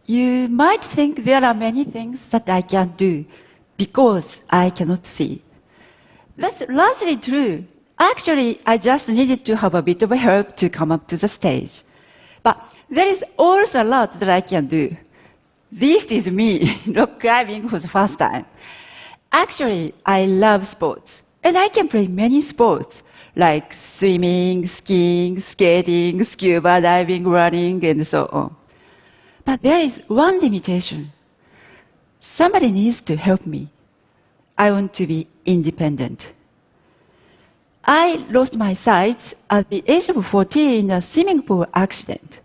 You might think there are many things that I can't do because I cannot see. That's largely true. Actually, I just needed to have a bit of help to come up to the stage. But there is also a lot that I can do. This is me, rock climbing for the first time. Actually, I love sports, and I can play many sports, like swimming, skiing, skating, scuba diving, running, and so on. But there is one limitation. Somebody needs to help me. I want to be independent. I lost my sight at the age of 14 in a swimming pool accident.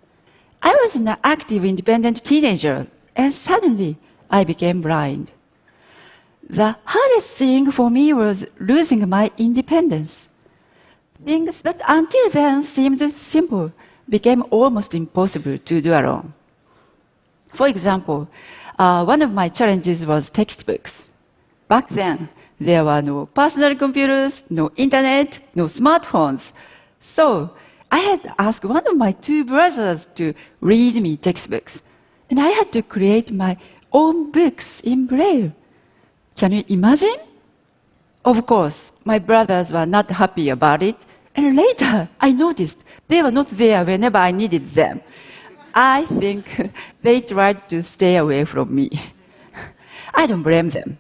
I was an active, independent teenager, and suddenly I became blind. The hardest thing for me was losing my independence. Things that until then seemed simple became almost impossible to do alone. For example, one of my challenges was textbooks. Back then, there were no personal computers, no internet, no smartphones. So I had to ask one of my two brothers to read me textbooks. And I had to create my own books in Braille. Can you imagine? Of course, my brothers were not happy about it. And later, I noticed they were not there whenever I needed them. I think they tried to stay away from me. I don't blame them.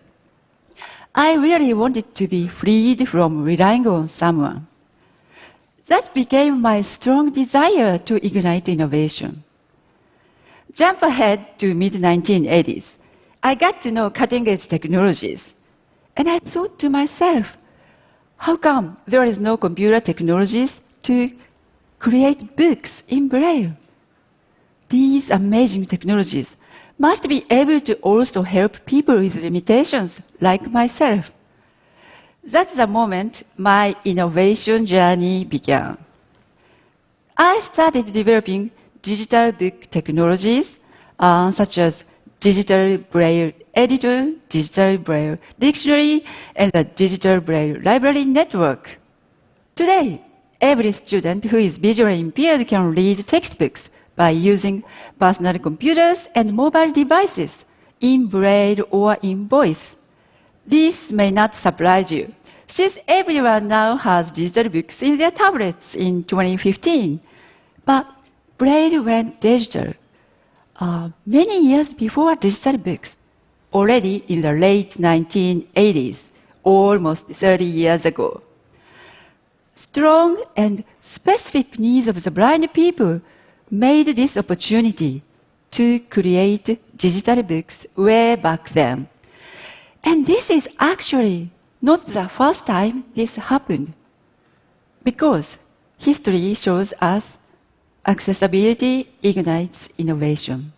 I really wanted to be freed from relying on someone. That became my strong desire to ignite innovation. Jump ahead to mid-1980s. I got to know cutting-edge technologies. And I thought to myself, how come there is no computer technologies to create books in Braille? These amazing technologies must be able to also help people with limitations like myself. That's the moment my innovation journey began. I started developing digital book technologies such as digital Braille editor, digital Braille dictionary, and the digital Braille library network. Today, every student who is visually impaired can read textbooks by using personal computers and mobile devices in Braille or in voice. This may not surprise you, since everyone now has digital books in their tablets in 2015. But Braille went digital many years before digital books, already in the late 1980s, almost 30 years ago. Strong and specific needs of the blind people made this opportunity to create digital books way back then. And this is actually not the first time this happened, because history shows us accessibility ignites innovation.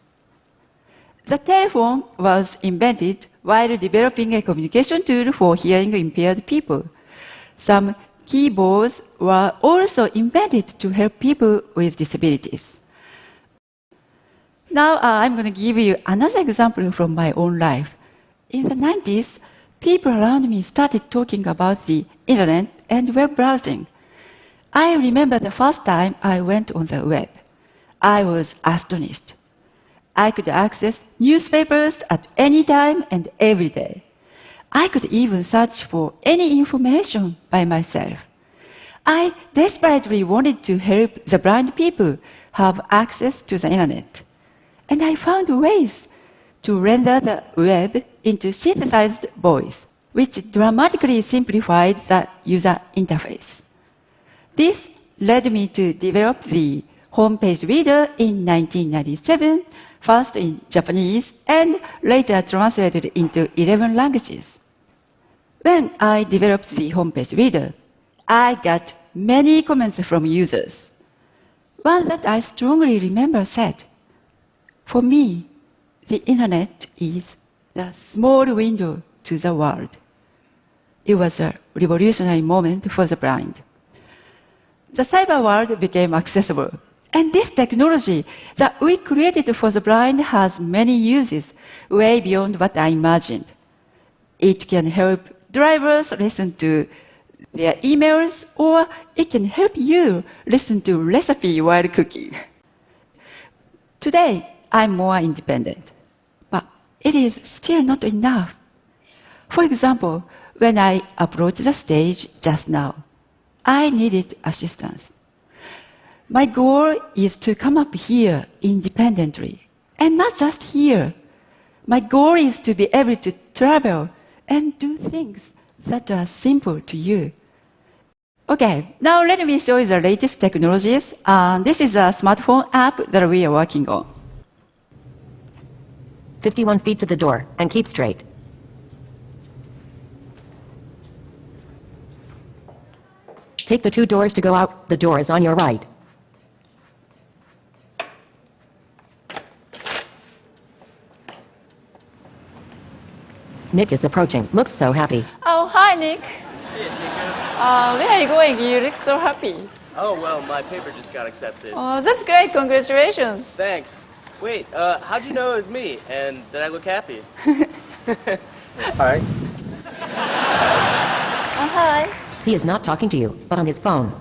The telephone was invented while developing a communication tool for hearing impaired people. Some keyboards were also invented to help people with disabilities. Now I'm going to give you another example from my own life. In the 90s, people around me started talking about the internet and web browsing. I remember the first time I went on the web. I was astonished. I could access newspapers at any time and every day. I could even search for any information by myself. I desperately wanted to help the blind people have access to the internet. And I found ways to render the web into synthesized voice, which dramatically simplified the user interface. This led me to develop the homepage reader in 1997, first in Japanese and later translated into 11 languages. When I developed the homepage reader, I got many comments from users. One that I strongly remember said, "For me, the internet is the small window to the world." It was a revolutionary moment for the blind. The cyber world became accessible, and this technology that we created for the blind has many uses way beyond what I imagined. It can help drivers listen to their emails, or it can help you listen to recipe while cooking. Today, I'm more independent. But it is still not enough. For example, when I approached the stage just now, I needed assistance. My goal is to come up here independently. And not just here. My goal is to be able to travel and do things that are simple to you. Okay, now let me show you the latest technologies. This is a smartphone app that we are working on. 51 feet to the door, and keep straight. Take the 2 doors to go out. The door is on your right. Nick is approaching. Looks so happy. Oh, hi, Nick. Hey, Chico. Where are you going? You look so happy. Oh, well, my paper just got accepted. Oh, that's great. Congratulations. Thanks. Wait, how'd you know it was me? And did I look happy? Hi. Hi. He is not talking to you, but on his phone.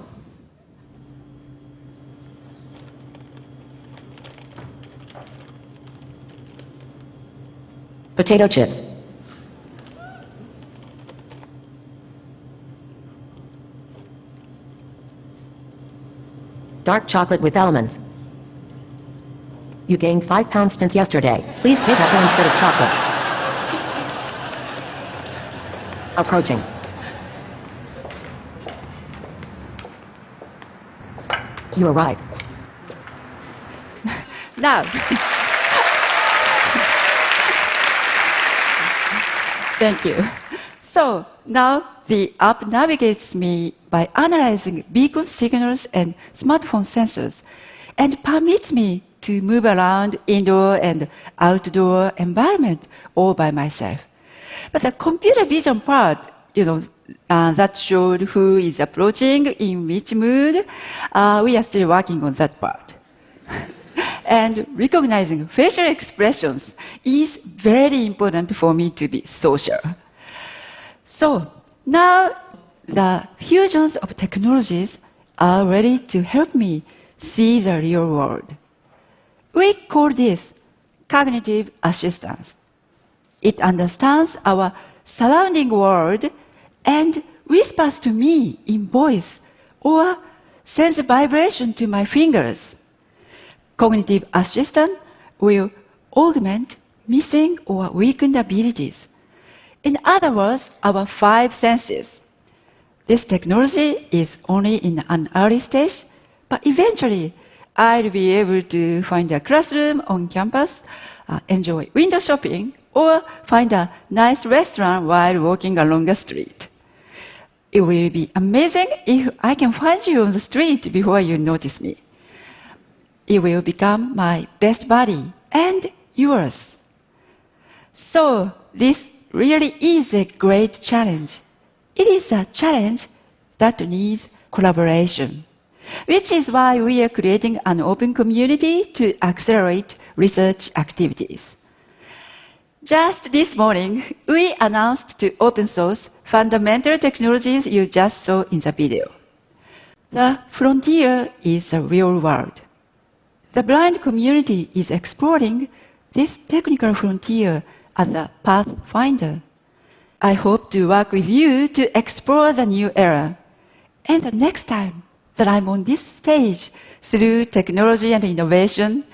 Potato chips. Dark chocolate with almonds. You gained 5 pounds since yesterday. Please take apple instead of chocolate. Approaching. You arrived. Now. Thank you. So now the app navigates me by analyzing beacon signals and smartphone sensors and permits me to move around indoor and outdoor environment all by myself. But the computer vision part, that showed who is approaching in which mood, we are still working on that part. And recognizing facial expressions is very important for me to be social. So now the fusions of technologies are ready to help me see the real world. We call this cognitive assistance. It understands our surrounding world and whispers to me in voice or sends a vibration to my fingers. Cognitive assistance will augment missing or weakened abilities. In other words, our 5 senses. This technology is only in an early stage, but eventually I'll be able to find a classroom on campus, enjoy window shopping, or find a nice restaurant while walking along a street. It will be amazing if I can find you on the street before you notice me. It will become my best buddy and yours. So this really is a great challenge. It is a challenge that needs collaboration, which is why we are creating an open community to accelerate research activities. Just this morning, we announced to open source fundamental technologies you just saw in the video. The frontier is the real world. The blind community is exploring this technical frontier as a pathfinder. I hope to work with you to explore the new era. And the next time that I'm on this stage through technology and innovation,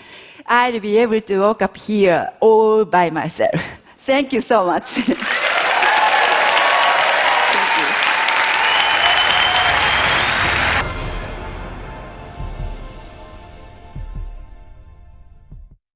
I'll be able to walk up here all by myself. Thank you so much.